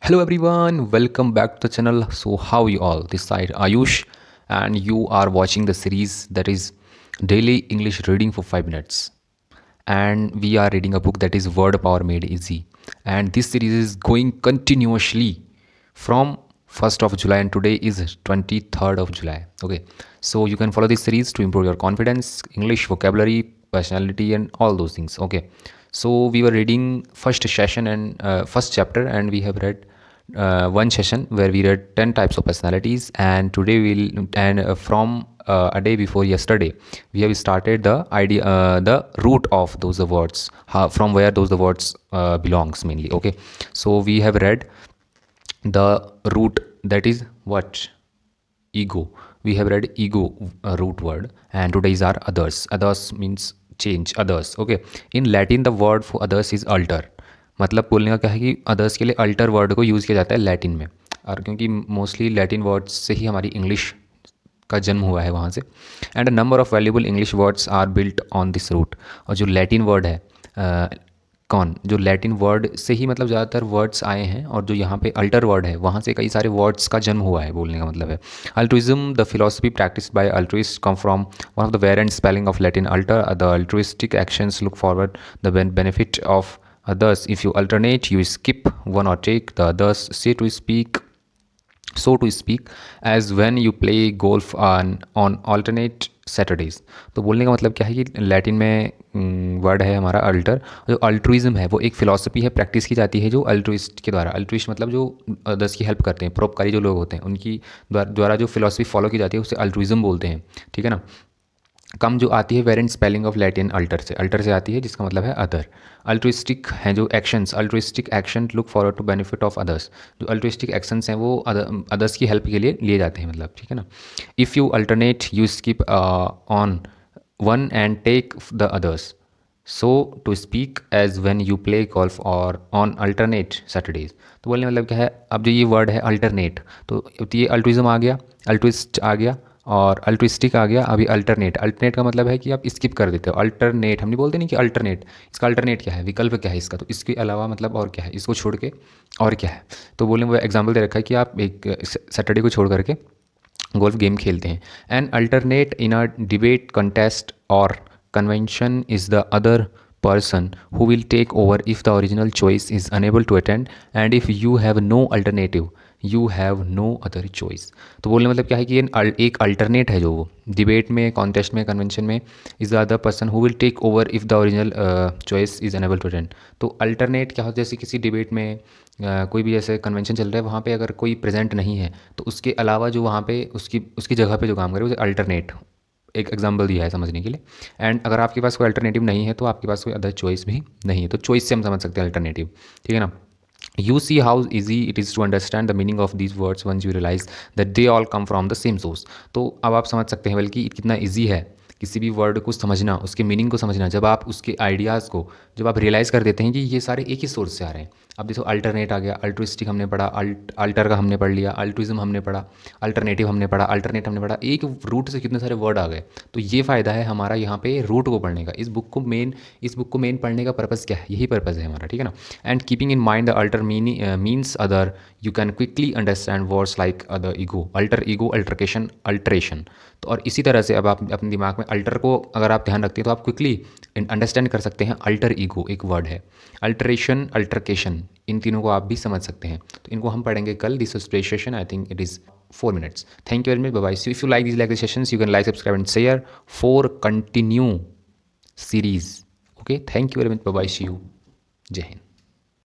Hello everyone, welcome back to the channel. So how you all? This side Ayush and you are watching the series that is Daily English Reading for 5 minutes. And we are reading a book that is Word Power Made Easy. And this series is going continuously from 1st of July and today is 23rd of July. Okay. So you can follow this series to improve your confidence, English vocabulary, personality and all those things. Okay. So we were reading first session and first chapter and we have read one session where we read 10 types of personalities, and today from a day before yesterday we have started the idea, the root of those words, from where those the words belongs mainly. Okay, so we have read the root, that is what? Ego. We have read ego, root word, and today is our others. Others means change, others. Okay, in Latin the word for others is alter. मतलब बोलने का क्या है कि others के लिए alter word को use किया जाता है लैटिन में, और क्योंकि मोस्टली लैटिन वर्ड्स से ही हमारी इंग्लिश का जन्म हुआ है वहाँ से, and a number of valuable English words are built on this root. और जो लैटिन वर्ड है जो लैटिन वर्ड से ही मतलब ज़्यादातर वर्ड्स आए हैं, और जो यहाँ पे अल्टर वर्ड है वहाँ से कई सारे वर्ड्स का जन्म हुआ है, बोलने का मतलब है. Altruism, the philosophy practice by altruist, come from one of the variant spelling of Latin alter. The altruistic actions look forward the benefit of others. If you alternate, you skip one or take the others, so to speak, as when you play golf on alternate Saturdays. तो बोलने का मतलब क्या है कि Latin में word है हमारा अल्टर. जो अल्ट्रुइज्म है वो एक फ़िलॉसफी है, प्रैक्टिस की जाती है जो अल्ट्रुइस्ट के द्वारा. अल्ट्रुइस्ट मतलब जो अदर्स की हेल्प करते हैं, परोपकारी जो लोग होते हैं, उनकी द्वारा जो फिलॉसफी फॉलो की जाती है उसे अल्ट्रुइज्म बोलते हैं. ठीक है ना. कम जो आती है variant spelling of Latin alter से आती है, जिसका मतलब है अदर. अल्ट्रुइस्टिक हैं जो actions, altruistic action look forward to benefit of others. जो अल्ट्रुइस्टिक एक्शंस हैं वो अदर्स की हेल्प के लिए लिए जाते हैं, मतलब. ठीक है ना. If you alternate, you skip on one and take the others, so to speak, as when you play golf or on alternate Saturdays. तो बोलने मतलब क्या है, अब जो ये वर्ड है अल्टरनेट, तो ये अल्ट्रुइज्म आ गया, अल्ट्रुइस्ट आ गया और अल्ट्रुइस्टिक आ गया. अभी अल्टरनेट का मतलब है कि आप स्किप कर देते हो. अल्टरनेट हम नहीं बोलते नहीं कि अल्टरनेट, इसका अल्टरनेट क्या है, विकल्प क्या है इसका, तो इसके अलावा मतलब और क्या है, इसको छोड़ के और क्या है. तो बोलने वो एग्जाम्पल दे रखा है कि आप एक सैटरडे को छोड़ करके गोल्फ गेम खेलते हैं. An alternate in a debate contest और convention is the other person who will take over if the original choice is unable to attend, and if you have no alternative you have no other choice. तो बोलने मतलब क्या है कि ये एक alternate है जो वो डिबेट में, कॉन्टेस्ट में, कन्वेंशन में, is the other person who will take over if the original choice is unable to attend. तो अल्टरनेट क्या होता है, जैसे किसी डिबेट में कोई भी जैसे कन्वेंशन चल रहा है, वहाँ पे अगर कोई प्रेजेंट नहीं है तो उसके अलावा जो वहाँ पे उसकी जगह पे जो काम करे उसे अल्टरनेट, एक एग्जाम्पल दिया है समझने के लिए. एंड अगर आपके पास कोई अल्टरनेटिव नहीं है तो आपके पास कोई अदर चॉइस भी नहीं है, तो चॉइस से हम समझ सकते हैं अल्टरनेटिव. ठीक है ना. You see how easy it is to understand the meaning of these words once you realize that they all come from the same source. तो अब आप समझ सकते हैं बल्कि कितना ईजी है किसी भी वर्ड को समझना, उसके मीनिंग को समझना, जब आप उसके आइडियाज़ को जब आप रियलाइज़ कर देते हैं कि ये सारे एक ही सोर्स से आ रहे हैं. अब देखो अल्टरनेट आ गया, अल्ट्रुइस्टिक हमने पढ़ा, अल्टर का हमने पढ़ लिया, अल्ट्रुइज्म हमने पढ़ा, अल्टरनेटिव हमने पढ़ा, अल्टरनेट हमने पढ़ा. एक रूट से कितने सारे वर्ड आ गए. तो ये फ़ायदा है हमारा यहाँ पे रूट को पढ़ने का. इस बुक को मेन पढ़ने का पर्पज़ क्या है, यही पर्पज़ है हमारा. ठीक है ना. And keeping in mind the alter means other, you can quickly understand words like other, ego, alter ego, altercation, alteration. तो और इसी तरह से अब आप अपने दिमाग में अल्टर को अगर आप ध्यान रखते हैं तो आप क्विकली अंडरस्टैंड कर सकते हैं. अल्टर ईगो एक वर्ड है, अल्टरेशन, अल्टरकेशन, इन तीनों को आप भी समझ सकते हैं. तो इनको हम पढ़ेंगे कल. This session I think it is 4 minutes. Thank you very much. Bye bye. So if you like these sessions, you can like, subscribe and share for continue series. Okay. Thank you very much. Bye bye. See you. Jai Hind.